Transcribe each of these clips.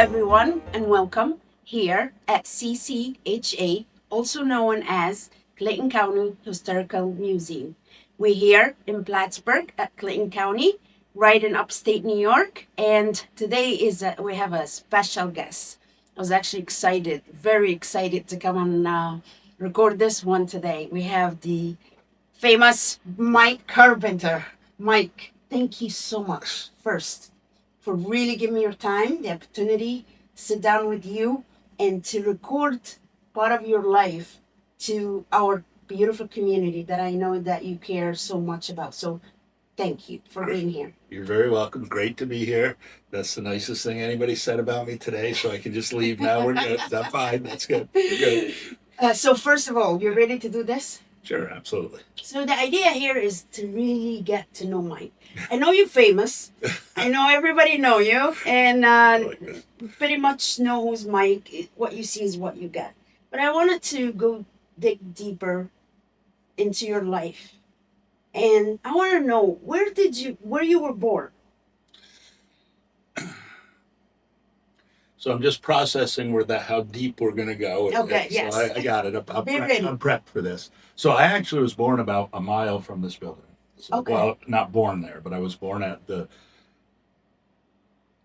everyone, and welcome here at CCHA, also known as Clayton County Historical Museum. We're here in Plattsburgh at Clayton County, right in upstate New York, and today we have a special guest. I was actually excited, very excited to come and record this one today. We have the famous Mike Carpenter. Mike, thank you so much first for really giving me your time, the opportunity to sit down with you and to record part of your life to our beautiful community that I know that you care so much about. So thank you for being here. You're very welcome. Great to be here. That's the nicest thing anybody said about me today, so I can just leave now. We're good. I'm fine. That's good. We're good. So first of all, you're ready to do this? Sure, absolutely. So the idea here is to really get to know Mike. I know you're famous. I know everybody know you, and pretty much know who's Mike. What you see is what you get. But I wanted to go dig deeper into your life, and I want to know where you were born. So I'm just processing how deep we're going to go. Okay, So yes. I got it. Be ready. I'm prepped for this. So I actually was born about a mile from this building. So, Okay. well, not born there, but I was born at the.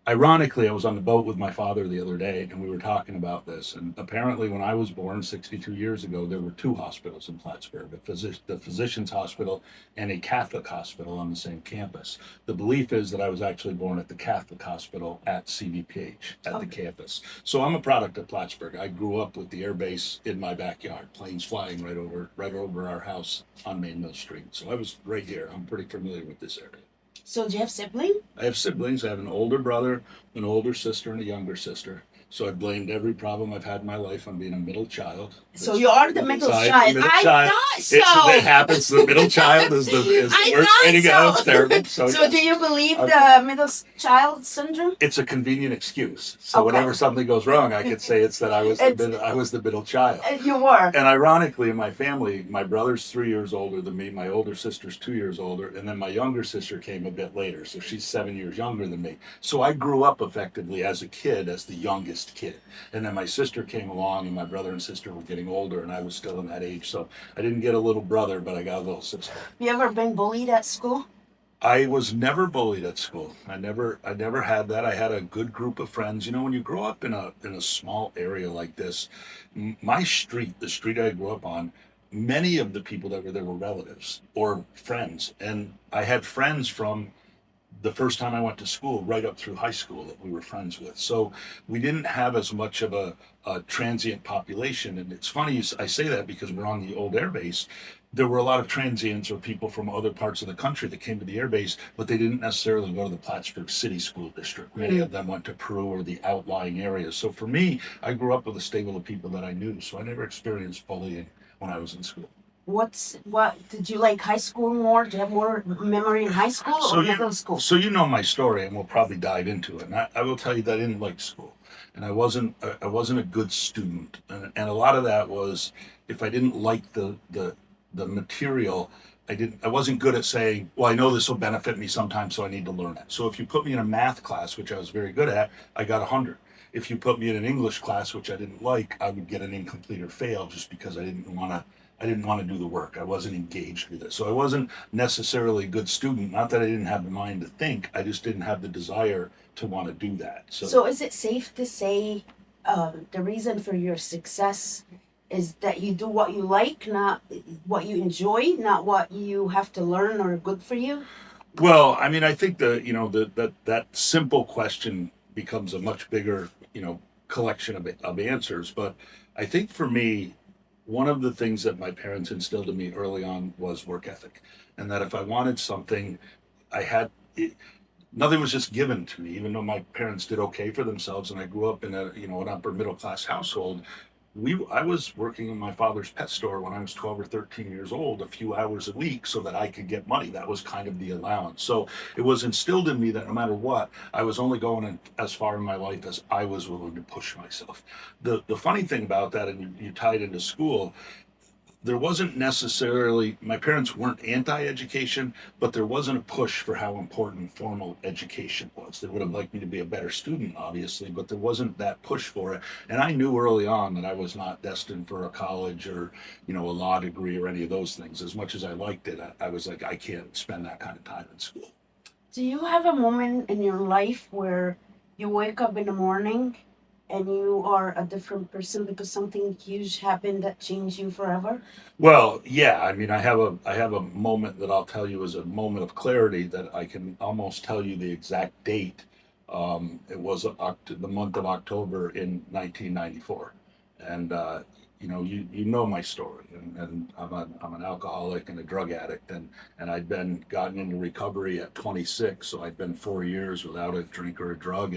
Ironically, I was on the boat with my father the other day, and we were talking about this. And apparently, when I was born 62 years ago, there were two hospitals in Plattsburgh: the Physicians Hospital and a Catholic hospital on the same campus. The belief is that I was actually born at the Catholic hospital at CVPH at the campus. So I'm a product of Plattsburgh. I grew up with the air base in my backyard, planes flying right over our house on Main Mill Street. So I was right here. I'm pretty familiar with this area. So do you have siblings? I have siblings. I have an older brother, an older sister, and a younger sister. So I blamed every problem I've had in my life on being a middle child. So you are the middle child. I thought so. It happens. The middle child is the worst way to go. It's terrible. So yes. Do you believe the middle child syndrome? It's a convenient excuse. So Okay. whenever something goes wrong, I could say it's that I was the middle child. You were. And ironically, in my family, my brother's 3 years older than me. My older sister's 2 years older, and then my younger sister came a bit later. So she's 7 years younger than me. So I grew up effectively as a kid, as the youngest kid. And then my sister came along, and my brother and sister were getting older, and I was still in that age. So I didn't get a little brother, but I got a little sister. You ever been bullied at school? I was never bullied at school. I never had that. I had a good group of friends. You know, when you grow up in a small area like this, my street, the street I grew up on, many of the people that were there were relatives or friends, and I had friends from the first time I went to school right up through high school that we were friends with. So we didn't have as much of a transient population. And it's funny I say that because we're on the old air base. There were a lot of transients or people from other parts of the country that came to the air base, but they didn't necessarily go to the Plattsburgh City School District. Many of them went to Peru or the outlying areas. So for me, I grew up with a stable of people that I knew. So I never experienced bullying when I was in school. What did you like high school more? Do you have more memory in high school or middle school? So you know my story, and we'll probably dive into it. And I will tell you that I didn't like school, and I wasn't a good student, and a lot of that was if I didn't like the material. I wasn't good at saying, well, I know this will benefit me sometime, so I need to learn it. So if you put me in a math class, which I was very good at, I got 100. If you put me in an English class, which I didn't like, I would get an incomplete or fail just because I didn't want to do the work. I wasn't engaged with it. So I wasn't necessarily a good student. Not that I didn't have the mind to think. I just didn't have the desire to want to do that. So is it safe to say the reason for your success is that you do what you like, not what you enjoy, not what you have to learn or good for you? Well, I mean, I think that simple question becomes a much bigger, collection of answers. But I think for me, one of the things that my parents instilled in me early on was work ethic, and that if I wanted something, I had it, nothing was just given to me. Even though my parents did okay for themselves, and I grew up in an upper middle class household, I was working in my father's pet store when I was 12 or 13 years old, a few hours a week, so that I could get money. That was kind of the allowance. So it was instilled in me that no matter what, I was only going as far in my life as I was willing to push myself. The funny thing about that, and you tied into school, there wasn't necessarily, my parents weren't anti-education, but there wasn't a push for how important formal education was. They would have liked me to be a better student, obviously, but there wasn't that push for it. And I knew early on that I was not destined for a college or, a law degree or any of those things. As much as I liked it, I was like, I can't spend that kind of time in school. Do you have a moment in your life where you wake up in the morning and you are a different person because something huge happened that changed you forever? Well, yeah, I mean, I have a moment that I'll tell you is a moment of clarity that I can almost tell you the exact date. It was the month of October in 1994, and you know my story, and I'm an alcoholic and a drug addict, and I'd been gotten into recovery at 26, so I'd been 4 years without a drink or a drug,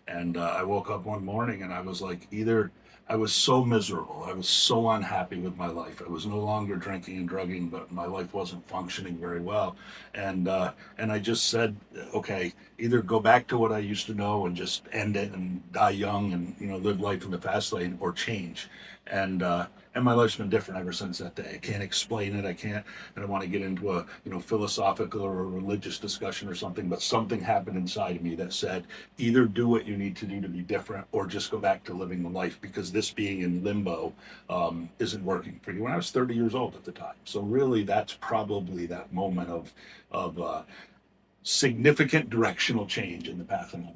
and I woke up one morning and I was like, either I was so miserable. I was so unhappy with my life. I was no longer drinking and drugging, but my life wasn't functioning very well. And I just said, okay, either go back to what I used to know and just end it and die young and live life in the fast lane, or change. And my life's been different ever since that day. I can't explain it. I don't want to get into a philosophical or a religious discussion or something, but something happened inside of me that said, either do what you need to do to be different or just go back to living the life, because this being in limbo isn't working for you. When I was 30 years old at the time. So really that's probably that moment of significant directional change in the path of my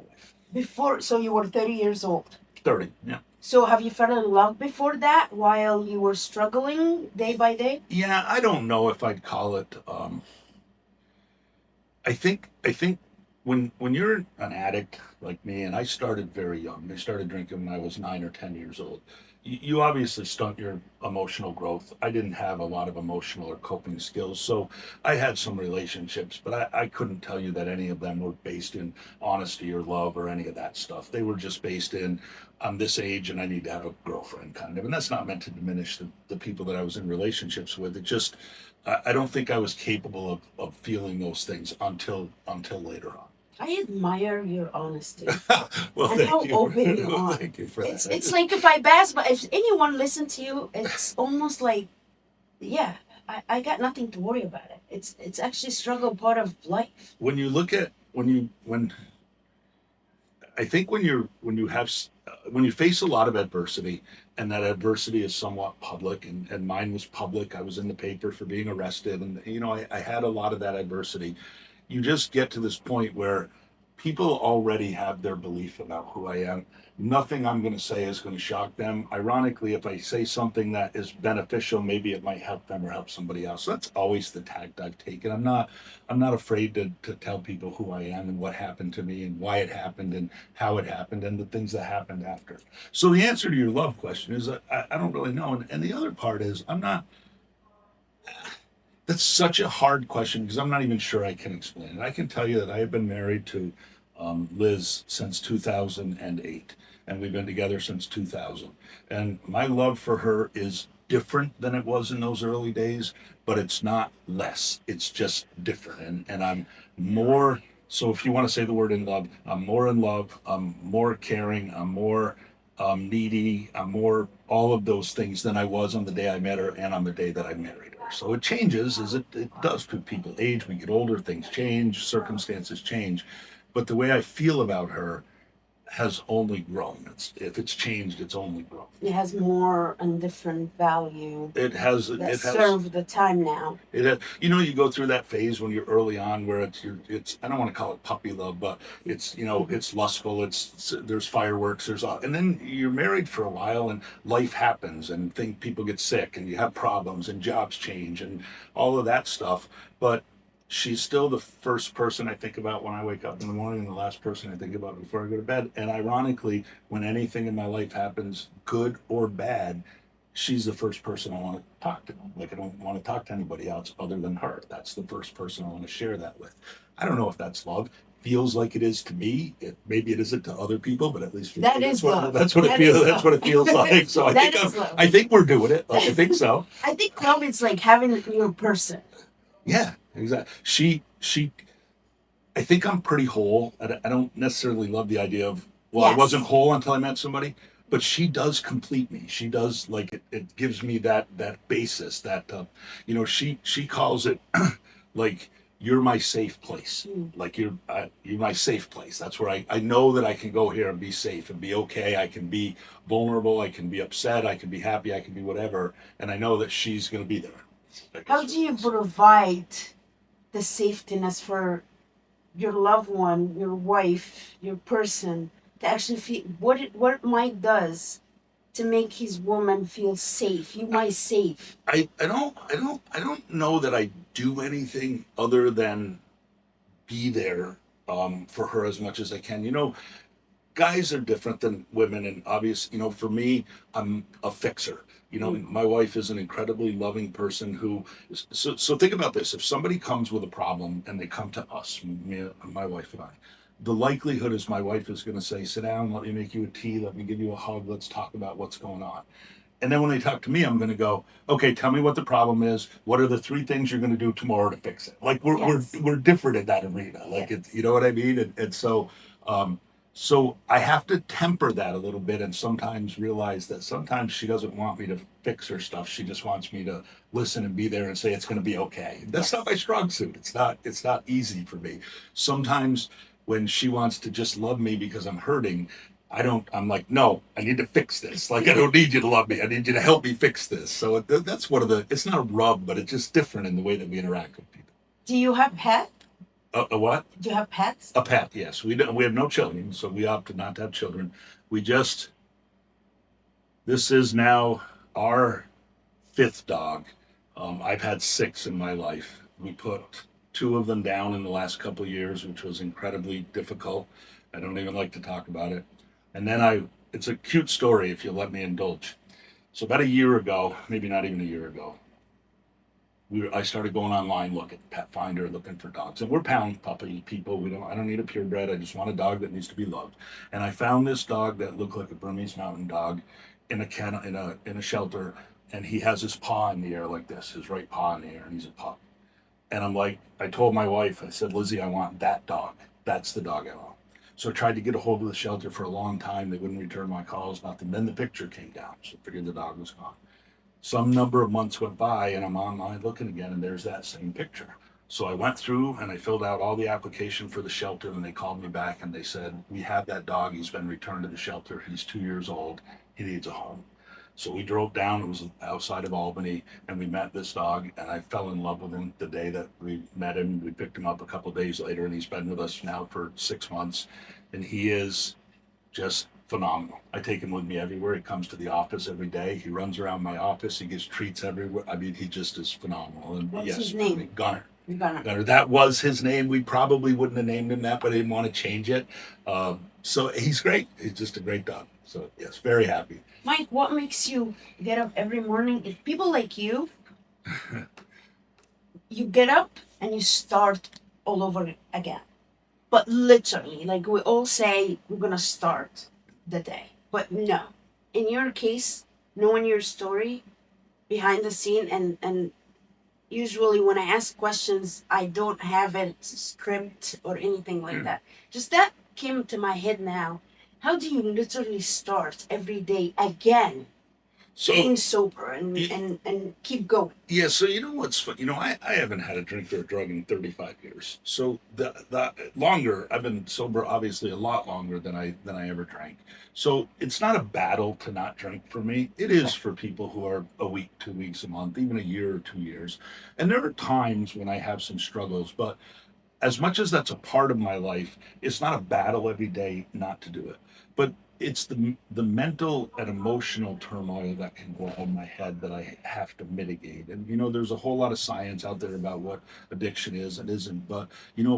life. So you were 30 years old. 30, yeah. So have you fell in love before that while you were struggling day by day? Yeah, I don't know if I'd call it. I think when you're an addict like me, and I started very young. I started drinking when I was 9 or 10 years old. You obviously stunt your emotional growth. I didn't have a lot of emotional or coping skills, so I had some relationships, but I couldn't tell you that any of them were based in honesty or love or any of that stuff. They were just based in, I'm this age and I need to have a girlfriend, kind of. And that's not meant to diminish the people that I was in relationships with. It just, I don't think I was capable of feeling those things until later on. I admire your honesty Well, and how thank you. open you are. Thank you for It's that. it's like if anyone listen to you, it's almost like, yeah, I got nothing to worry about it. It's actually struggle part of life. When you look at when I think when you face a lot of adversity, and that adversity is somewhat public, and mine was public. I was in the paper for being arrested, and I had a lot of that adversity. You just get to this point where people already have their belief about who I am. Nothing I'm going to say is going to shock them. Ironically, if I say something that is beneficial, maybe it might help them or help somebody else. So that's always the tact I've taken. I'm not afraid to tell people who I am and what happened to me and why it happened and how it happened and the things that happened after. So the answer to your love question is I don't really know. And the other part is I'm not. That's such a hard question because I'm not even sure I can explain it. I can tell you that I have been married to Liz since 2008, and we've been together since 2000. And my love for her is different than it was in those early days, but it's not less. It's just different. And I'm more, so if you want to say the word in love, I'm more in love, I'm more caring, I'm more needy, I'm more all of those things than I was on the day I met her and on the day that I married her. So it changes as it does to people. Age, we get older, things change, circumstances change. But the way I feel about her has only grown. If it's changed, it's only grown. It has more and different value It has. that It has. serve the time now. It has, you go through that phase when you're early on where it's I don't want to call it puppy love, but it's it's lustful. There's fireworks. And then you're married for a while and life happens and people get sick and you have problems and jobs change and all of that stuff. But she's still the first person I think about when I wake up in the morning and the last person I think about before I go to bed. And ironically, when anything in my life happens, good or bad, she's the first person I want to talk to. Like I don't want to talk to anybody else other than her. That's the first person I want to share that with. I don't know if that's love. Feels like it is to me. Maybe it isn't to other people, but at least for That me, is love. that's what it feels. That's what it feels like. So I think we're doing it. Like, I think so. I think love is like having your person. Yeah, exactly. She. I think I'm pretty whole. I don't necessarily love the idea of, well, I Yes. wasn't whole until I met somebody. but she does complete me. She does, like, it gives me that basis that she calls it like, you're my safe place. Like, you're my safe place. That's where I know that I can go here and be safe and be okay. I can be vulnerable. I can be upset. I can be happy. I can be whatever. And I know that she's going to be there. How do you provide the safetiness for your loved one, your wife, your person, to actually feel what Mike does to make his woman feel safe? You might safe. I don't know that I do anything other than be there for her as much as I can. Guys are different than women, and obvious. For me, I'm a fixer. My wife is an incredibly loving person who. So think about this: if somebody comes with a problem and they come to us, me, my wife and I, the likelihood is my wife is going to say, "Sit down, let me make you a tea, let me give you a hug, let's talk about what's going on." And then when they talk to me, I'm going to go, okay, tell me what the problem is. What are the three things you're going to do tomorrow to fix it? Like, Yes. we're different in that arena. Like, it's, you know what I mean? And so I have to temper that a little bit, and sometimes realize that sometimes she doesn't want me to fix her stuff. She just wants me to listen and be there and say it's going to be okay. That's not my strong suit. It's not easy for me. Sometimes when she wants to just love me because I'm hurting, I'm like, no, I need to fix this. Like, I don't need you to love me. I need you to help me fix this. So that's one of it's not a rub, but it's just different in the way that we interact with people. Do you have pet? A what? Do you have pets? A pet, yes. We have no children, so we opted not to have children. We just, this is now our fifth dog. I've had six in my life. We put two of them down in the last couple of years, which was incredibly difficult. I don't even like to talk about it. And then it's a cute story if you'll let me indulge. So about a year ago, maybe not even a year ago, I started going online looking, Pet Finder, looking for dogs. And we're pound puppy people. I don't need a purebred. I just want a dog that needs to be loved. And I found this dog that looked like a Burmese mountain dog in a kennel, in a shelter, and he has his paw in the air like this, his right paw in the air, and he's a pup. And I'm like, I told my wife, I said, Lizzie, I want that dog. That's the dog I want. So I tried to get a hold of the shelter for a long time. They wouldn't return my calls, nothing. Then the picture came down, so I figured the dog was gone. Some number of months went by, and I'm online looking again, and there's that same picture. So I went through and I filled out all the application for the shelter, and they called me back and they said, we have that dog. He's been returned to the shelter. He's 2 years old. He needs a home. So we drove down. It was outside of Albany, and we met this dog, and I fell in love with him the day that we met him. We picked him up a couple of days later, and he's been with us now for 6 months, and he is just phenomenal. I take him with me everywhere. He comes to the office every day. He runs around my office. He gets treats everywhere. I mean, he just is phenomenal. And What's yes, his name? Gunner. Gunner. Gunner. That was his name. We probably wouldn't have named him that, but I didn't want to change it. So he's great. He's just a great dog. So yes, very happy. Mike, what makes you get up every morning? If people like you, you get up and you start all over again. But literally, like we all say, we're gonna start the day. But no. In your case, knowing your story behind the scene, and usually when I ask questions, I don't have a script or anything like that. Just that came to my head now. How do you literally start every day again? So Being sober and keep going. yeah, so you know what's fun? I haven't had a drink or a drug in 35 years. So the longer I've been sober, obviously a lot longer than I ever drank. So it's not a battle to not drink for me. It is for people who are a week, 2 weeks, a month, even a year or 2 years. And there are times when I have some struggles, but as much as that's a part of my life, it's not a battle every day not to do it. But it's the mental and emotional turmoil that can go on in my head that I have to mitigate. And there's a whole lot of science out there about what addiction is and isn't. But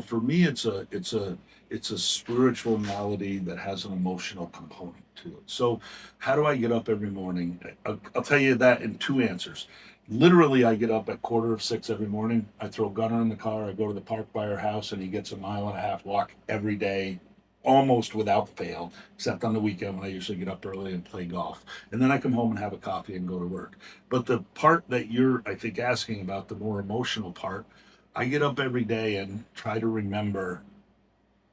for me, it's a spiritual malady that has an emotional component to it. So how do I get up every morning? I'll tell you that in two answers. Literally, I get up at 5:45 every morning. I throw Gunner in the car. I go to the park by our house, and he gets a 1.5 mile walk every day, almost without fail, except on the weekend when I usually get up early and play golf. And then I come home and have a coffee and go to work. But the part that you're, I think, asking about, the more emotional part, I get up every day and try to remember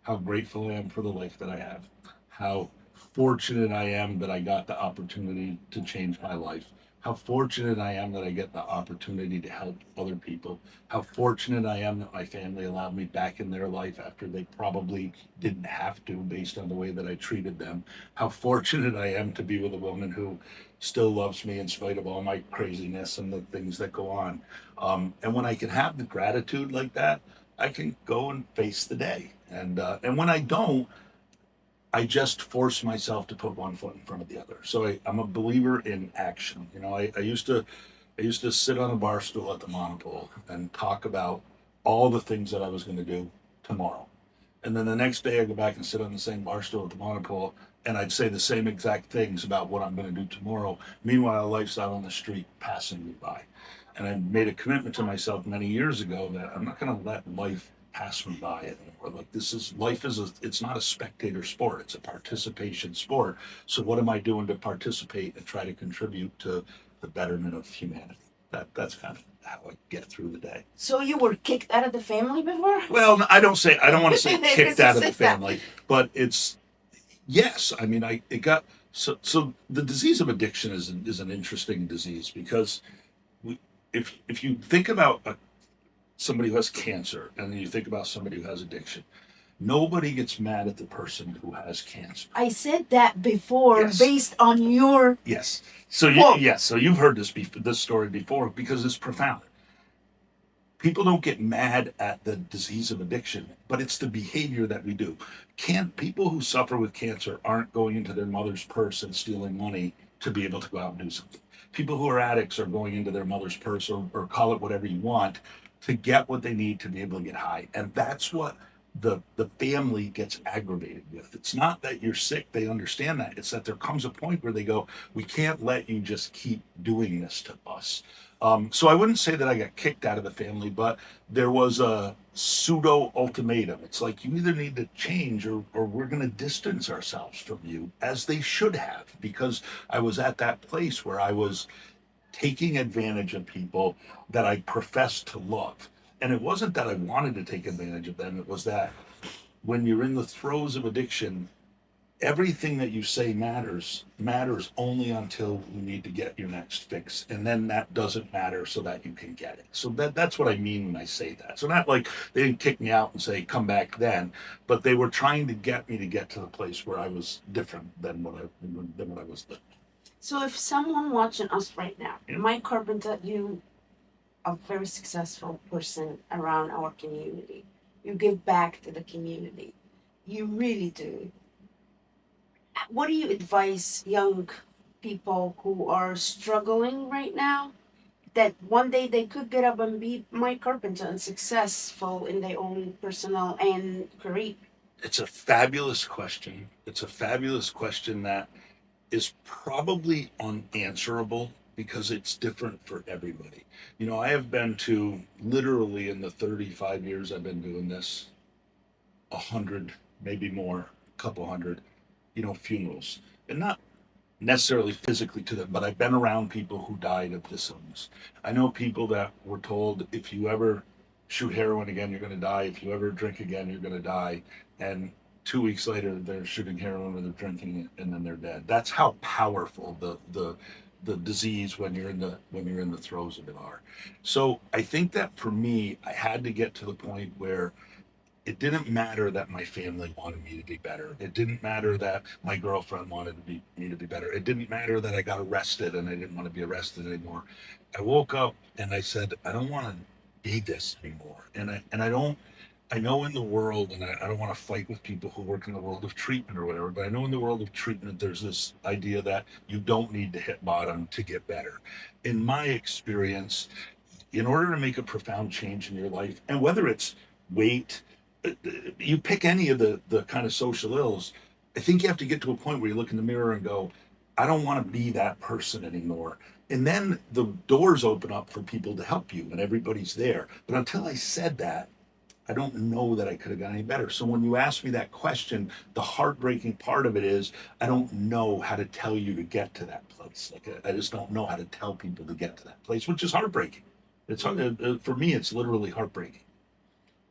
how grateful I am for the life that I have, how fortunate I am that I got the opportunity to change my life. How fortunate I am that I get the opportunity to help other people. How fortunate I am that my family allowed me back in their life after they probably didn't have to based on the way that I treated them. How fortunate I am to be with a woman who still loves me in spite of all my craziness and the things that go on. And when I can have the gratitude like that, I can go and face the day. And when I don't, I just force myself to put one foot in front of the other. So I'm a believer in action. You know, I used to sit on a bar stool at the monopole and talk about all the things that I was going to do tomorrow. And then the next day I go back and sit on the same bar stool at the monopole and I'd say the same exact things about what I'm going to do tomorrow. Meanwhile, life's out on the street passing me by. And I made a commitment to myself many years ago that I'm not going to let life pass me by anymore. Like life is it's not a spectator sport. It's a participation sport. So what am I doing to participate and try to contribute to the betterment of humanity? That's kind of how I get through the day. So you were kicked out of the family before? Well, I don't want to say Because kicked you out of the said that. family, but it's yes. I mean, I it got so the disease of addiction is an interesting disease because we, if you think about somebody who has cancer and then you think about somebody who has addiction, nobody gets mad at the person who has cancer. I said that before Yes. based on your Yes. So quote. yes. So you've heard this story before because it's profound. People don't get mad at the disease of addiction, but it's the behavior that we do. Can't people who suffer with cancer aren't going into their mother's purse and stealing money to be able to go out and do something. People who are addicts are going into their mother's purse or call it whatever you want to get what they need to be able to get high. And that's what the family gets aggravated with. It's not that you're sick, they understand that. It's that there comes a point where they go, we can't let you just keep doing this to us. So I wouldn't say that I got kicked out of the family, but there was a pseudo ultimatum. It's like you either need to change or we're going to distance ourselves from you, as they should have, because I was at that place where I was taking advantage of people that I professed to love. And it wasn't that I wanted to take advantage of them, it was that when you're in the throes of addiction, everything that you say matters only until you need to get your next fix, and then that doesn't matter so that you can get it. So that's what I mean when I say that. So not like they didn't kick me out and say come back then, but they were trying to get me to get to the place where I was different than what I was then. So if someone watching us right now, Yeah. Mike Carpenter, you a very successful person around our community. You give back to the community. You really do. What do you advise young people who are struggling right now that one day they could get up and be Mike Carpenter and successful in their own personal and career? It's a fabulous question. It's a fabulous question that is probably unanswerable because it's different for everybody. You know, I have been to literally in the 35 years I've been doing this, 100, maybe more, a couple hundred, funerals. And not necessarily physically to them, but I've been around people who died of this illness. I know people that were told if you ever shoot heroin again, you're going to die. If you ever drink again, you're going to die. And 2 weeks later, they're shooting heroin or they're drinking it, and then they're dead. That's how powerful the disease when you're in the throes of it are. So I think that for me, I had to get to the point where it didn't matter that my family wanted me to be better. It didn't matter that my girlfriend wanted me to be better. It didn't matter that I got arrested and I didn't want to be arrested anymore. I woke up and I said, I don't want to be this anymore. And I don't I know in the world, and I don't want to fight with people who work in the world of treatment or whatever, but I know in the world of treatment, there's this idea that you don't need to hit bottom to get better. In my experience, in order to make a profound change in your life, and whether it's weight, you pick any of the kind of social ills, I think you have to get to a point where you look in the mirror and go, I don't want to be that person anymore. And then the doors open up for people to help you, and everybody's there. But until I said that, I don't know that I could have got any better. So when you ask me that question, the heartbreaking part of it is I don't know how to tell you to get to that place. Like I just don't know how to tell people to get to that place, which is heartbreaking. It's for me, it's literally heartbreaking.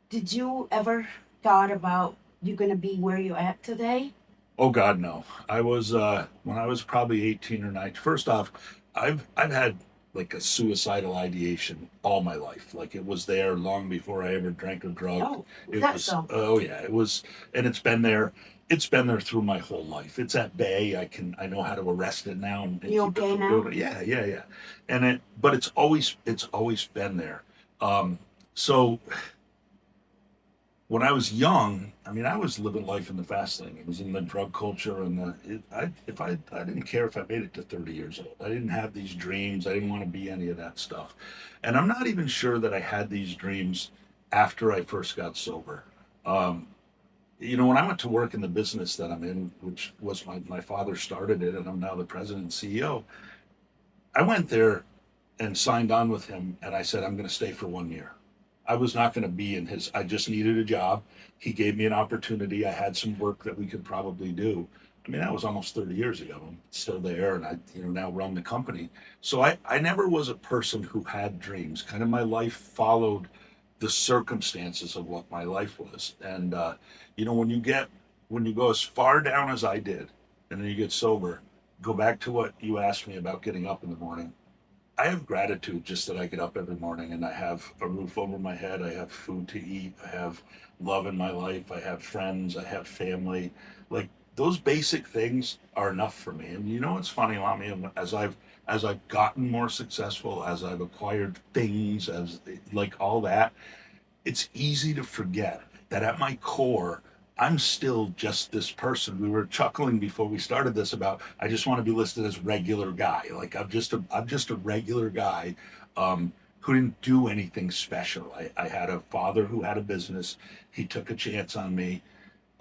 Did you ever thought about you're gonna be where you're at today? Oh God, no. I was when I was probably 18 or 19. First off, I've had like a suicidal ideation all my life. Like it was there long before I ever drank or drugged. Oh, is It that was so? oh yeah, it was, and it's been there. It's been there through my whole life. It's at bay. I know how to arrest it now and You keep it okay from now? doing it. Yeah, yeah, yeah. And it, but it's always been there. Um, so when I was young, I mean, I was living life in the fast lane. It was in the drug culture, and I didn't care if I made it to 30 years old. I didn't have these dreams. I didn't want to be any of that stuff, and I'm not even sure that I had these dreams after I first got sober. Um, when I went to work in the business that I'm in, which was my father started it, and I'm now the president and CEO. I went there and signed on with him, and I said I'm going to stay for 1 year. I was not going to be in his. I just needed a job. He gave me an opportunity. I had some work that we could probably do. I mean, that was almost 30 years ago. I'm still there, and I, now run the company. So I never was a person who had dreams. Kind of my life followed the circumstances of what my life was. And when when you go as far down as I did, and then you get sober, go back to what you asked me about getting up in the morning. I have gratitude just that I get up every morning and I have a roof over my head. I have food to eat. I have love in my life. I have friends. I have family. Like those basic things are enough for me. And it's funny, Lamiaa, as I've gotten more successful, as I've acquired things, as like all that, it's easy to forget that at my core, I'm still just this person. We were chuckling before we started this about I just want to be listed as regular guy. Like I'm just a regular guy who didn't do anything special. I had a father who had a business. He took a chance on me.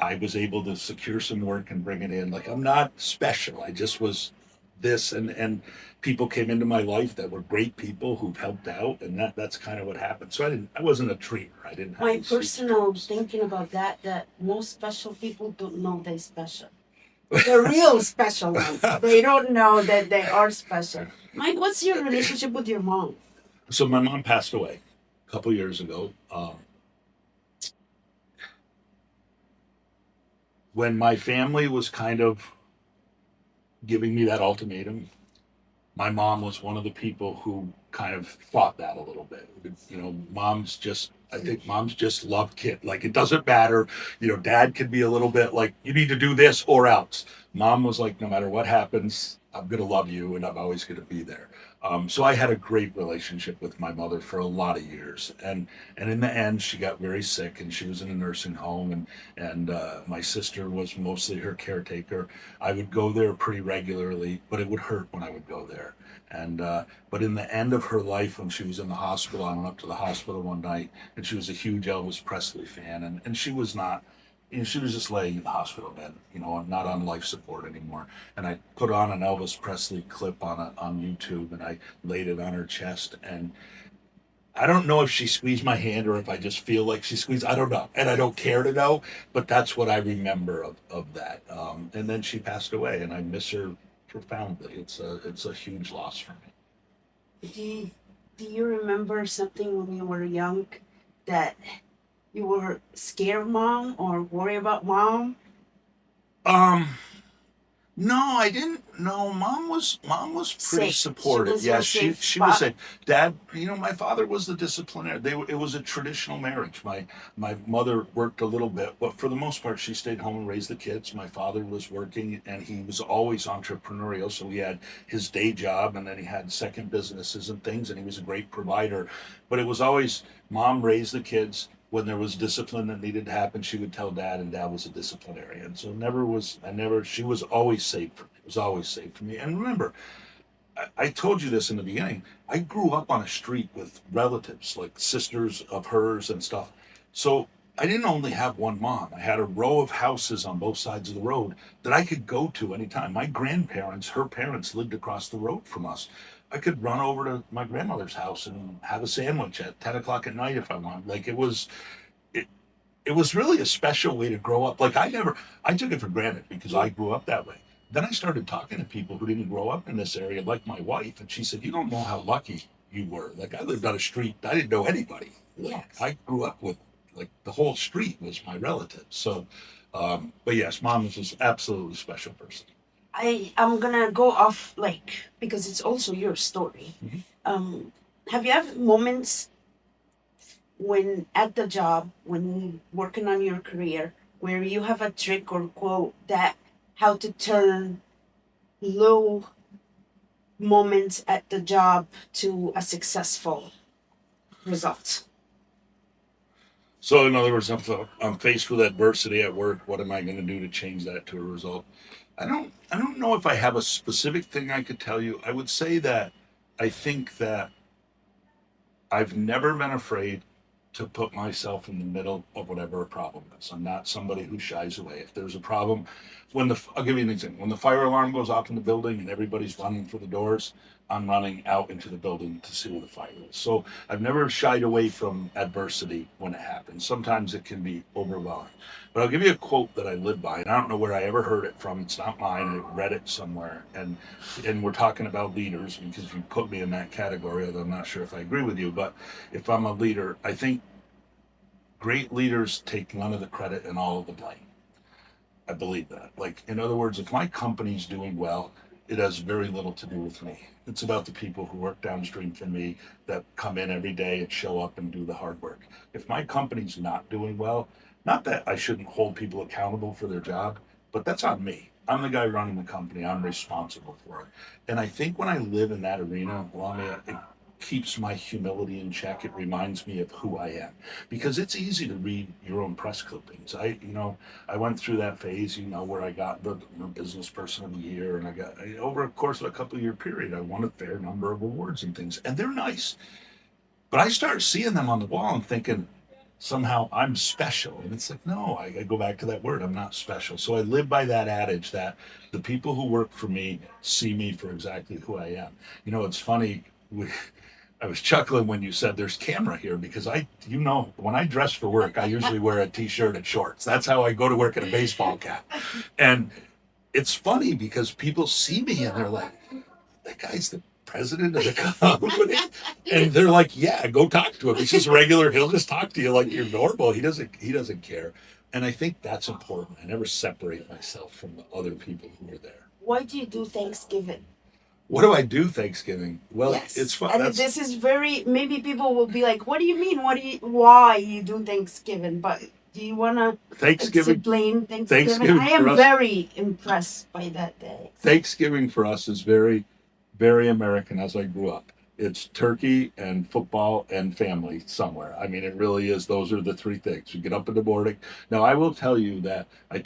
I was able to secure some work and bring it in. Like I'm not special. I just was this, and people came into my life that were great people who've helped out, and that's kind of what happened. So I wasn't a dreamer. I didn't have My these huge personal dreams. thinking about that most special people don't know they're special. The real special ones. They don't know that they are special. Mike, what's your relationship with your mom? So my mom passed away a couple years ago. When my family was kind of giving me that ultimatum, my mom was one of the people who kind of fought that a little bit. I think moms just love kid. Like it doesn't matter. Dad could be a little bit like, you need to do this or else. Mom was like, no matter what happens, I'm going to love you and I'm always going to be there. So I had a great relationship with my mother for a lot of years, and in the end, she got very sick and she was in a nursing home, and my sister was mostly her caretaker. I would go there pretty regularly, but it would hurt when I would go there. And but in the end of her life, when she was in the hospital, I went up to the hospital one night, and she was a huge Elvis Presley fan, and she was not. She was just laying in the hospital bed, not on life support anymore. And I put on an Elvis Presley clip on YouTube, and I laid it on her chest. And I don't know if she squeezed my hand or if I just feel like she squeezed. I don't know, and I don't care to know. But that's what I remember of that. And then she passed away, and I miss her profoundly. It's a huge loss for me. Do you, do you remember something when you were young that you were scared of mom or worried about mom? Um, No, I didn't. No, mom was pretty Safe. She supportive. was your Yes, she safe she was spot. safe. Dad, my father was the disciplinarian. It was a traditional marriage. My mother worked a little bit, but for the most part, she stayed home and raised the kids. My father was working, and he was always entrepreneurial. So he had his day job, and then he had second businesses and things, and he was a great provider. But it was always mom raised the kids. When there was discipline that needed to happen, she would tell dad, and dad was a disciplinarian. So she was always safe for me. It was always safe for me. And remember, I told you this in the beginning. I grew up on a street with relatives, like sisters of hers and stuff. So I didn't only have one mom. I had a row of houses on both sides of the road that I could go to anytime. My grandparents, her parents, lived across the road from us. I could run over to my grandmother's house and have a sandwich at 10 o'clock at night if I wanted. Like it, it was really a special way to grow up. Like I took it for granted because I grew up that way. Then I started talking to people who didn't grow up in this area, like my wife, and she said, "You don't know how lucky you were. Like I lived on a street, I didn't know anybody. Like Yes. I grew up with like the whole street was my relatives. So But yes, mom is just absolutely special person. I'm gonna go off like because it's also your story. Mhm. Um, have you had moments when at the job, when working on your career, where you have a trick or quote that how to turn low moments at the job to a successful result? So in other words, I'm faced with adversity at work. What am I going to do to change that to a result? I don't know if I have a specific thing I could tell you. I would say that I think that I've never been afraid to put myself in the middle of whatever a problem is. I'm not somebody who shies away. If there's a problem, I'll give you an example. When the fire alarm goes off in the building and everybody's running for the doors, I'm running out into the building to see where the fire is. So I've never shied away from adversity when it happens. Sometimes it can be overwhelming. But I'll give you a quote that I live by, and I don't know where I ever heard it from. It's not mine. I read it somewhere, and we're talking about leaders because you put me in that category. Although I'm not sure if I agree with you, but if I'm a leader, I think great leaders take none of the credit and all of the blame. I believe that. Like, in other words, if my company's doing well, it has very little to do with me. It's about the people who work downstream from me that come in every day and show up and do the hard work. If my company's not doing well, not that I shouldn't hold people accountable for their job, but that's on me. I'm the guy running the company. I'm responsible for it. And I think when I live in that arena, Lamia, it keeps my humility in check. It reminds me of who I am. Because it's easy to read your own press clippings. I went through that phase, where I got the business person of the year, and over a course of a couple of year period, I won a fair number of awards and things, and they're nice. But I start seeing them on the wall and thinking somehow I'm special, and it's like, no, I go back to that word. I'm not special. So I live by that adage that the people who work for me see me for exactly who I am. It's funny. I was chuckling when you said there's camera here because when I dress for work, I usually wear a t-shirt and shorts. That's how I go to work in a baseball cap. And it's funny because people see me and they're like, that guy's the president of the company. And they're like, yeah, go talk to him. He's just regular. He'll just talk to you like you're normal. He doesn't care. And I think that's important. I never separate myself from the other people who are there. Why do you do Thanksgiving? What do I do Thanksgiving? Well, it's Yes. fun. And this is very, maybe people will be like, what do you mean? Why you do Thanksgiving? But do you want to Thanksgiving. explain Thanksgiving? Thanksgiving I for am us. very impressed by that day. Thanksgiving for us is very, very American as I grew up. It's turkey and football and family somewhere. I mean, it really is. Those are the three things. You get up in the morning. Now, I will tell you that I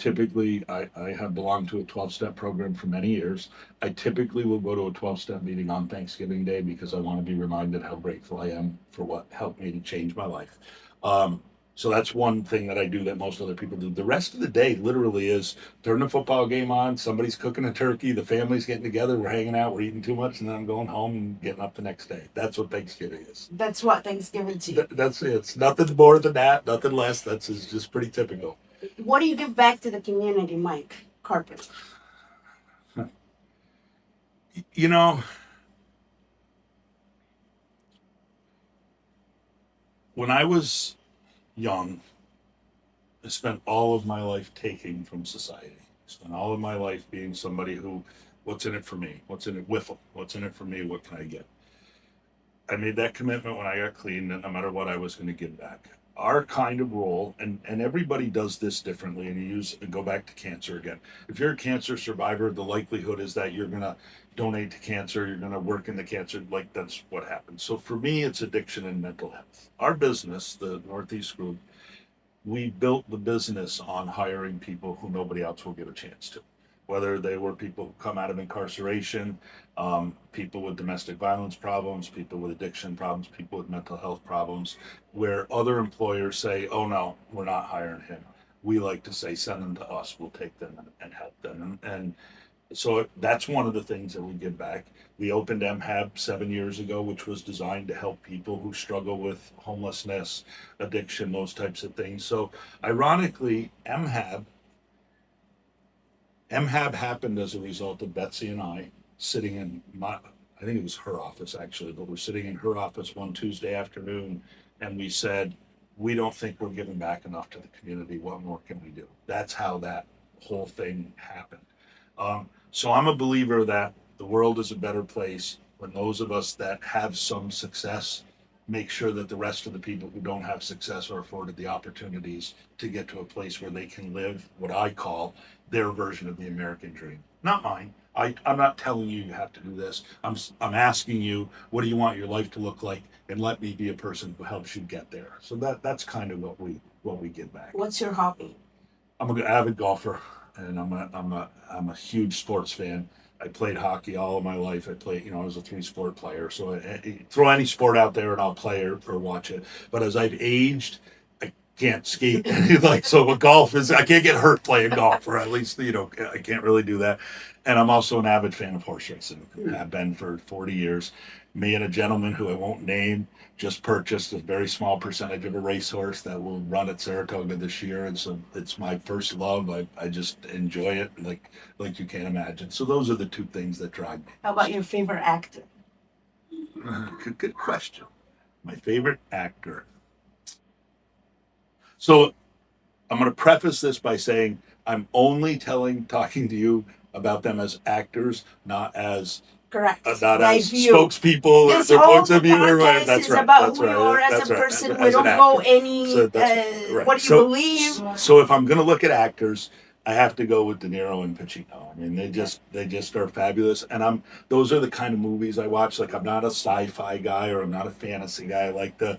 have belonged to a 12-step program for many years. I typically will go to a 12-step meeting on Thanksgiving Day because I want to be reminded how grateful I am for what helped me to change my life. Um, so that's one thing that I do that most other people do. The rest of the day literally is turn the football game on, somebody's cooking a turkey, the family's getting together, we're hanging out, we're eating too much, and then I'm going home and getting up the next day. That's what Thanksgiving is. That's what Thanksgiving to you. That's it. It's nothing more than that, nothing less. That's is just pretty typical. What do you give back to the community, Mike Carpenter? You know, when I was young, I spent all of my life taking from society. I spent all of my life being somebody who, what's in it for me? What's in it? Whiffle. What's in it for me? What can I get? I made that commitment when I got clean that no matter what, I was going to give back. Our kind of role, and everybody does this differently, and go back to cancer again. If you're a cancer survivor, the likelihood is that you're going to donate to cancer, you're going to work in the cancer, like that's what happens. So for me, it's addiction and mental health. Our business, the Northeast Group, we built the business on hiring people who nobody else will give a chance to. Whether they were people who come out of incarceration, people with domestic violence problems, people with addiction problems, people with mental health problems, where other employers say, oh no, we're not hiring him. We like to say, send them to us, we'll take them and help them. And so that's one of the things that we give back. We opened MHAB 7 years ago, which was designed to help people who struggle with homelessness, addiction, those types of things. So ironically, MHAB happened as a result of Betsy and I sitting in I think it was her office actually, but we're sitting in her office one Tuesday afternoon, and we said, we don't think we're giving back enough to the community. What more can we do? That's how that whole thing happened. So I'm a believer that the world is a better place when those of us that have some success make sure that the rest of the people who don't have success are afforded the opportunities to get to a place where they can live what I call their version of the American dream. Not mine. I'm not telling you you have to do this. I'm asking you, what do you want your life to look like? And let me be a person who helps you get there. So that's kind of what we give back. What's your hobby? I'm an avid golfer, and I'm a huge sports fan. I played hockey all of my life. I was a three sport player. So throw any sport out there and I'll play or watch it. But as I've aged, I can't skate. Like, so with golf is, I can't get hurt playing golf, or at least, I can't really do that. And I'm also an avid fan of horse racing. I've been for 40 years. Me and a gentleman who I won't name just purchased a very small percentage of a racehorse that will run at Saratoga this year, and so it's my first love. I just enjoy it like you can't imagine. So those are the two things that drive me. How about your favorite actor? Good question. My favorite actor. So I'm going to preface this by saying I'm only talking to you about them as actors, not as Correct. not My as view. spokespeople or This their whole points of view. podcast That's is right. about That's who you right. are as That's a right. person. We As an don't go actor. any So that's right. what do you So- believe. So if I'm going to look at actors, I have to go with De Niro and Pacino. I mean, they just are fabulous, and those are the kind of movies I watch. Like, I'm not a sci-fi guy or I'm not a fantasy guy. I like the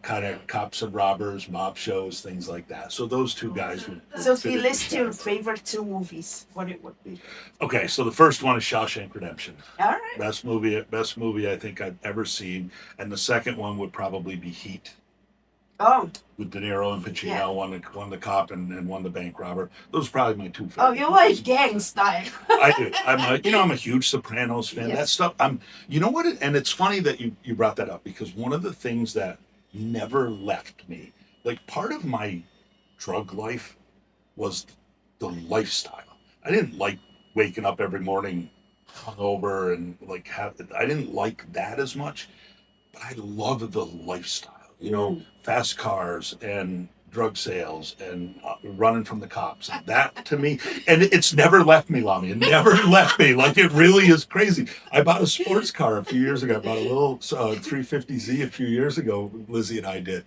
kind of cops and robbers, mob shows, things like that. So those two guys would So if fit you in this list your category. favorite two movies, what it would be? Okay, so the first one is Shawshank Redemption. All right. Best movie I think I've ever seen, and the second one would probably be Heat Oh, with De Niro and Pacino. Yeah. One the cop and one the bank robber. Those are probably my two oh, favorite. you like gang style. I do. I'm a huge Sopranos fan. Yes. That stuff. You know what? And it's funny that you brought that up, because one of the things that never left me, like, part of my drug life was the lifestyle. I didn't like waking up every morning hungover and I didn't like that as much, but I love the lifestyle. Fast cars and drug sales and running from the cops. That to me, and it's never left me, Lami. It never left me. Like, it really is crazy. I bought a sports car a few years ago. I bought a little 350Z a few years ago. Lizzie and I did.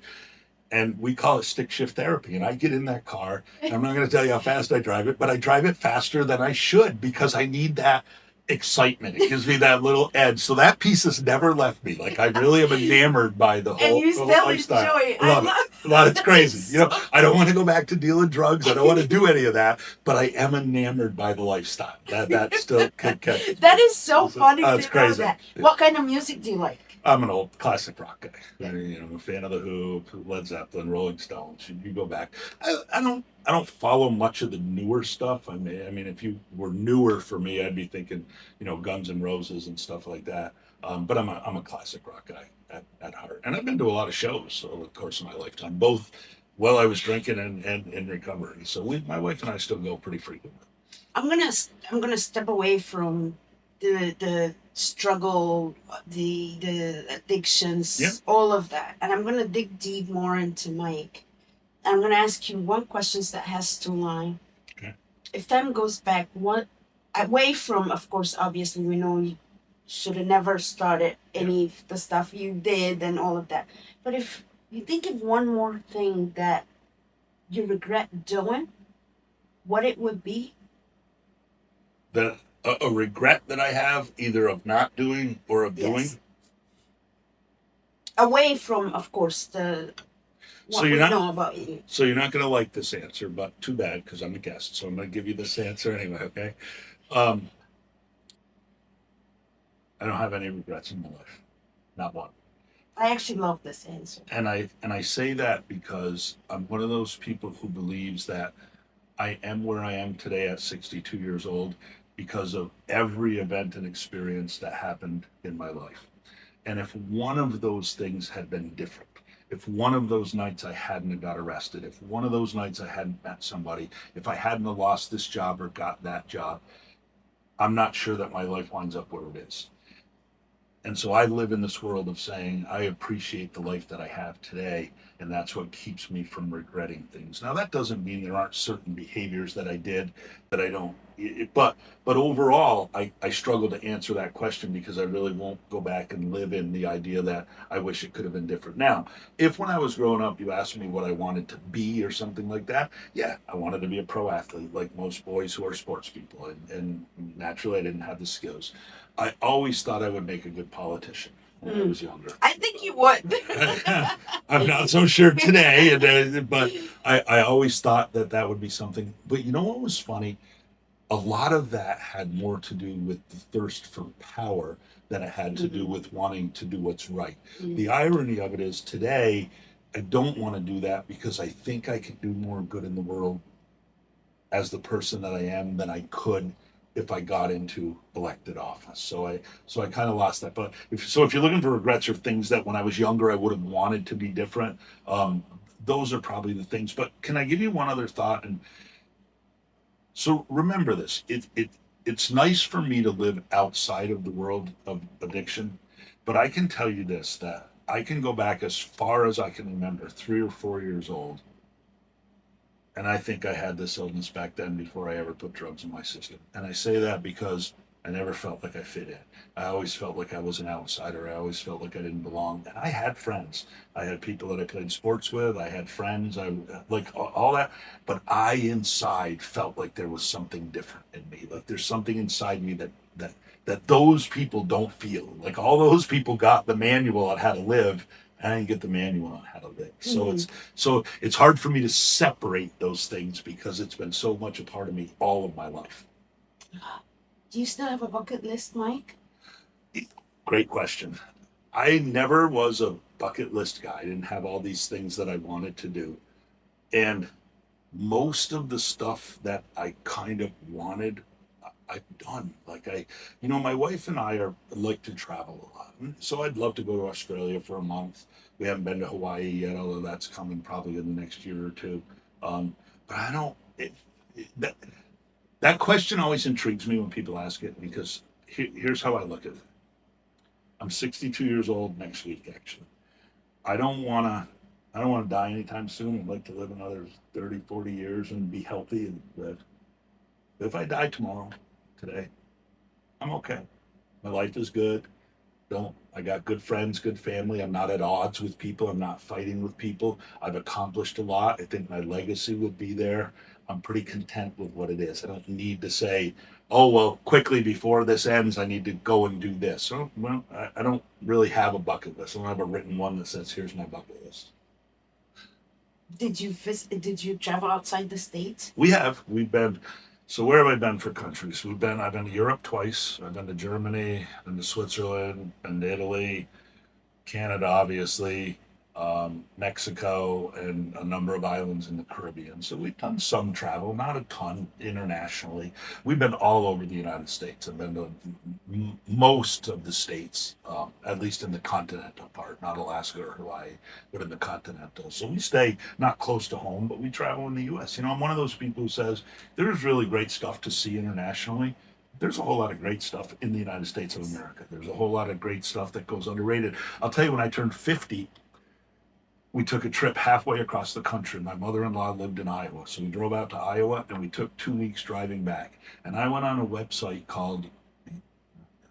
And we call it stick shift therapy. And I get in that car, and I'm not going to tell you how fast I drive it, but I drive it faster than I should, because I need that excitement. It gives me that little edge. So that piece has never left me. Like, I really am enamored by the whole, And you the whole still lifestyle. enjoy it. Love it. It's crazy. I don't want to go back to dealing drugs. I don't want to do any of that, but I am enamored by the lifestyle. That still catches. That is so funny to It's know crazy. that. What kind of music do you like? I'm an old classic rock guy. Yeah. I'm a fan of the Who, Led Zeppelin, Rolling Stones. You go back. I don't follow much of the newer stuff. I mean, if you were newer for me, I'd be thinking, Guns N' Roses and stuff like that. But I'm a classic rock guy at heart, and I've been to a lot of shows over the course of my lifetime, both while I was drinking and in recovery. So my wife and I still go pretty frequently. I'm gonna step away from the struggle, the addictions, Yeah. all of that, and I'm gonna dig deep more into Mike. I'm gonna ask you one question that has two lines. Okay. If time goes back, what away from, of course, obviously we know you should have never started any of the stuff you did and all of that. But if you think of one more thing that you regret doing, what it would be? A regret that I have, either of not doing or of doing. Yes. Away from, of course, the what So you're we not- know about you. So you're not going to like this answer, but too bad, because I'm a guest. So I'm going to give you this answer anyway, okay? I don't have any regrets in my life. Not one. I actually love this answer. And I say that because I'm one of those people who believes that I am where I am today at 62 years old because of every event and experience that happened in my life. And if one of those things had been different, if one of those nights I hadn't have got arrested, if one of those nights I hadn't met somebody, if I hadn't have lost this job or got that job, I'm not sure that my life winds up where it is. And so I live in this world of saying, I appreciate the life that I have today. And that's what keeps me from regretting things. Now, that doesn't mean there aren't certain behaviors that I did that I don't, but overall, I struggle to answer that question because I really won't go back and live in the idea that I wish it could have been different. Now, if when I was growing up, you asked me what I wanted to be or something like that, yeah, I wanted to be a pro athlete like most boys who are sports people. And naturally, I didn't have the skills. I always thought I would make a good politician when I was younger. I think you would. I'm not so sure today, but I always thought that that would be something. But you know what was funny? A lot of that had more to do with the thirst for power than it had to do with wanting to do what's right. The irony of it is today, I don't want to do that because I think I can do more good in the world as the person that I am than I could if I got into elected office. So I kind of lost that. But if you're looking for regrets or things that when I was younger I would have wanted to be different, those are probably the things. But can I give you one other thought? And so remember this: it's nice for me to live outside of the world of addiction, but I can tell you this, that I can go back as far as I can remember, 3 or 4 years old, and I think I had this illness back then before I ever put drugs in my system. And I say that because I never felt like I fit in. I always felt like I was an outsider. I always felt like I didn't belong. And I had friends. I had people that I played sports with. I had friends. I like all that. But I inside felt like there was something different in me. Like there's something inside me that those people don't feel. Like all those people got the manual on how to live, and I didn't get the manual on how to live. So it's hard for me to separate those things because it's been so much a part of me all of my life. Do you still have a bucket list, Mike? Great question. I never was a bucket list guy. I didn't have all these things that I wanted to do. And most of the stuff that I kind of wanted, I've done. My wife and I are like to travel a lot. So I'd love to go to Australia for a month. We haven't been to Hawaii yet, although that's coming probably in the next year or two. But I don't. That question always intrigues me when people ask it because here's how I look at it. I'm 62 years old next week, actually. I don't want to. I don't want to die anytime soon. I'd like to live another 30, 40 years and be healthy and live. If I die tomorrow, today, I'm okay. My life is good. Don't I got good friends, good family. I'm not at odds with people. I'm not fighting with people. I've accomplished a lot. I think my legacy would be there. I'm pretty content with what it is. I don't need to say, oh well, quickly before this ends, I need to go and do this. So well, I don't really have a bucket list. I don't have a written one that says, here's my bucket list. Did you travel outside the States? We have. We've been. So where have I been for countries? I've been to Europe twice. I've been to Germany, been to Switzerland, been to Italy, Canada, obviously, Mexico, and a number of islands in the Caribbean. So we've done some travel, not a ton internationally. We've been all over the United States. I've been to most of the states, at least in the continental part, not Alaska or Hawaii, but in the continental. So we stay not close to home, but we travel in the U.S. I'm one of those people who says there's really great stuff to see internationally. There's a whole lot of great stuff in the United States of America. There's a whole lot of great stuff that goes underrated. I'll tell you, when I turned 50, we took a trip halfway across the country. My mother-in-law lived in Iowa. So we drove out to Iowa and we took 2 weeks driving back. And I went on a website called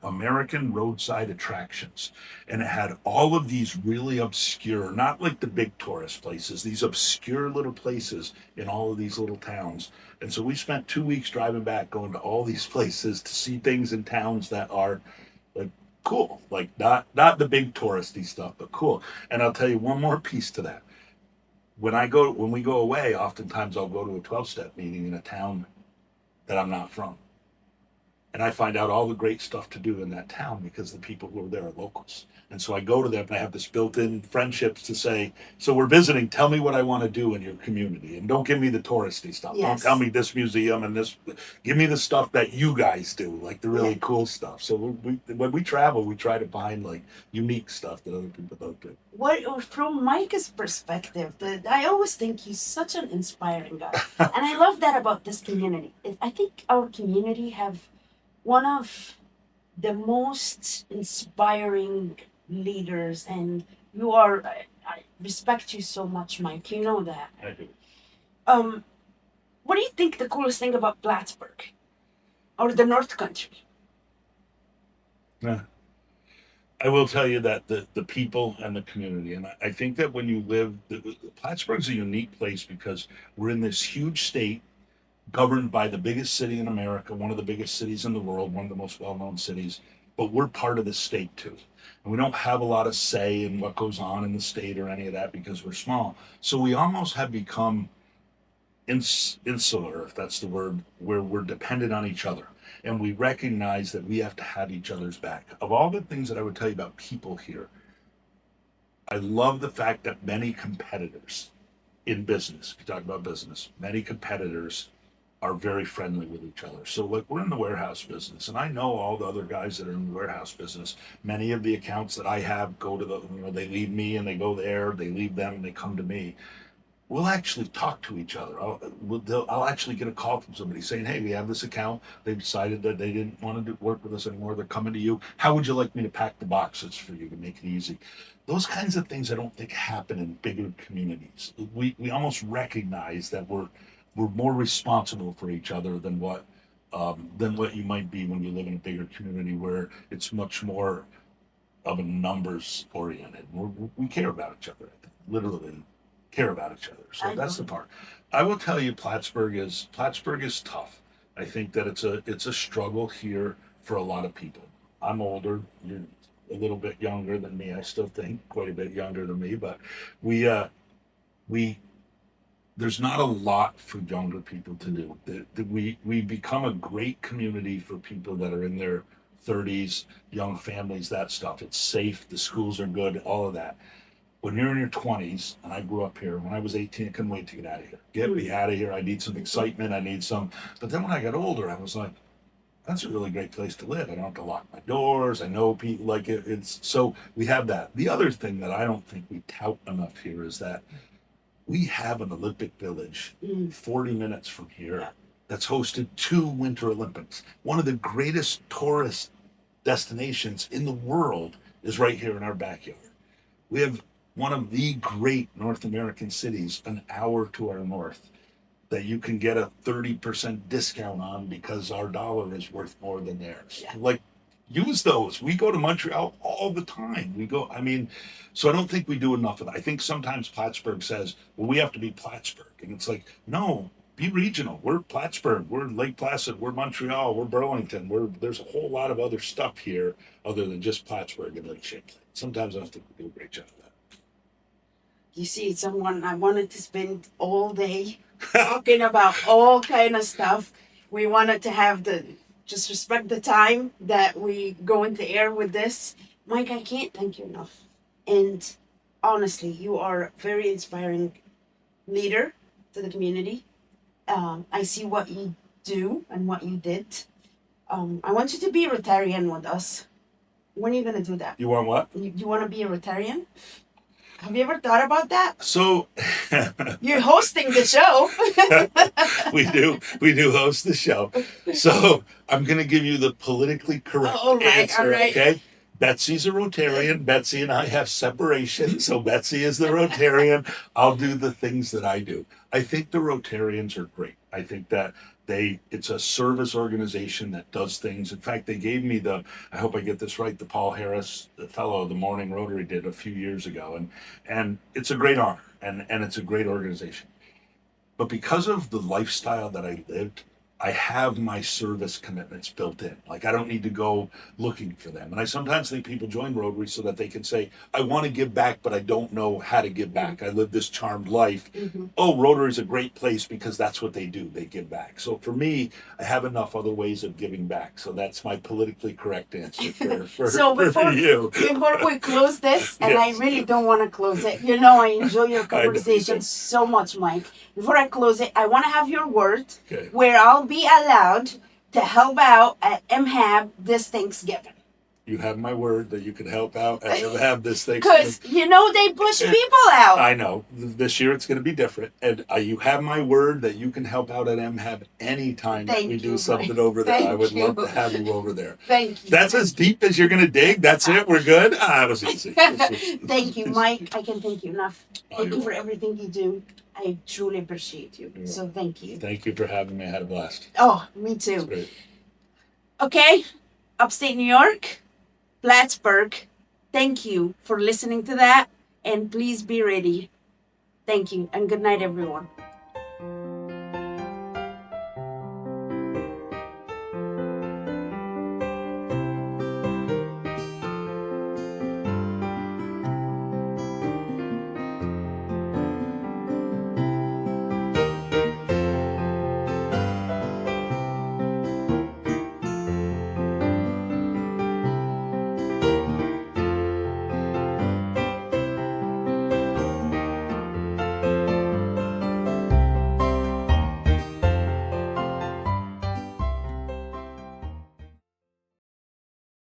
American Roadside Attractions. And it had all of these really obscure, not like the big tourist places, these obscure little places in all of these little towns. And so we spent 2 weeks driving back, going to all these places to see things in towns that are like cool, like not the big touristy stuff, but cool. And I'll tell you one more piece to that. When we go away, oftentimes I'll go to a 12-step meeting in a town that I'm not from. And I find out all the great stuff to do in that town because the people who are there are locals. And so I go to them and I have this built-in friendships to say, so we're visiting, tell me what I want to do in your community. And don't give me the touristy stuff. Yes. Don't tell me this museum and this. Give me the stuff that you guys do, like the really cool stuff. So when we travel, we try to find like unique stuff that other people don't do. From Mike's perspective, I always think he's such an inspiring guy. And I love that about this community. I think our community have one of the most inspiring leaders, and you are. I respect you so much, Mike. You know that. I do. Um, what do you think the coolest thing about Plattsburgh or the North Country? Yeah. I will tell you that the people and the community, and I think that when you live, Plattsburgh's a unique place because we're in this huge state governed by the biggest city in America, one of the biggest cities in the world, one of the most well-known cities, but we're part of the state too. And we don't have a lot of say in what goes on in the state or any of that because we're small. So we almost have become insular, if that's the word, where we're dependent on each other. And we recognize that we have to have each other's back. Of all the things that I would tell you about people here, I love the fact that many competitors in business, if you talk about business, many competitors are very friendly with each other. So like we're in the warehouse business and I know all the other guys that are in the warehouse business. Many of the accounts that I have go to they leave me and they go there, they leave them and they come to me. We'll actually talk to each other. I'll actually get a call from somebody saying, "Hey, we have this account. They've decided that they didn't want to work with us anymore. They're coming to you. How would you like me to pack the boxes for you to make it easy?" Those kinds of things I don't think happen in bigger communities. We almost recognize that we're more responsible for each other than what you might be when you live in a bigger community where it's much more of a numbers oriented. We care about each other, literally care about each other. So I that's the know. part. I will tell you, Plattsburgh is tough. I think that it's a struggle here for a lot of people. I'm older. You're a little bit younger than me. I still think quite a bit younger than me, but we we there's not a lot for younger people to do. We become a great community for people that are in their 30s, young families, that stuff. It's safe, the schools are good, all of that. When you're in your 20s, and I grew up here, when I was 18, I couldn't wait to get out of here. Get me out of here. I need some excitement. I need some. But then when I got older, I was like, that's a really great place to live. I don't have to lock my doors. I know people like it. It's so we have that. The other thing that I don't think we tout enough here is that we have an Olympic village 40 minutes from here that's hosted 2 Winter Olympics. One of the greatest tourist destinations in the world is right here in our backyard. We have one of the great North American cities an hour to our north that you can get a 30% discount on because our dollar is worth more than theirs. Yeah. Like, use those. We go to Montreal all the time. I mean, so I don't think we do enough of that. I think sometimes Plattsburgh says, well, we have to be Plattsburgh. And it's like, no, be regional. We're Plattsburgh. We're Lake Placid. We're Montreal. We're Burlington. There's a whole lot of other stuff here other than just Plattsburgh and Lake Champlain. Sometimes I don't think we do a great job of You see, someone I wanted to spend all day talking about all kind of stuff. We wanted to have the just respect the time that we go into air with this. Mike, I can't thank you enough. And honestly, you are a very inspiring leader to the community. I see what you do and what you did. I want you to be a Rotarian with us. When are you gonna do that? You want what? You want to be a Rotarian? Have you ever thought about that? So You're hosting the show. we do host the show. So I'm gonna give you the politically correct All right, answer. all right. Okay. Betsy's a Rotarian. Betsy and I have separation. So Betsy is the Rotarian. I'll do the things that I do. I think the Rotarians are great. I think that it's a service organization that does things. In fact, they gave me I hope I get this right, the Paul Harris Fellow the Morning Rotary did a few years ago. And it's a great honor and it's a great organization. But because of the lifestyle that I lived, I have my service commitments built in. Like I don't need to go looking for them. And I sometimes think people join Rotary so that they can say, I want to give back, but I don't know how to give back. I live this charmed life. Oh, Rotary is a great place because that's what they do. They give back. So for me, I have enough other ways of giving back. So that's my politically correct answer So for you. before we close this, and I Yes. really don't want to close it. You know, I enjoy your I know you conversation do. so much, Mike. Before I close it, I want to have your word Okay. where I'll be allowed to help out at MHAB this Thanksgiving. You have my word that you can help out and have this thing. Because, they push people out. I know. This year it's going to be different. And you have my word that you can help out at MHAB anytime Thank we you, do something Mike. over there. Thank I would you. love to have you over there. Thank you. That's as deep as you're going to dig. That's it. We're good. That was easy. Thank you, Mike. I can thank you enough. Thank you for everything you do. I truly appreciate you. So thank you. Thank you for having me. I had a blast. Oh, me It's too. great. Okay, upstate New York, Plattsburgh. Thank you for listening to that. And please be ready. Thank you. And good night, everyone.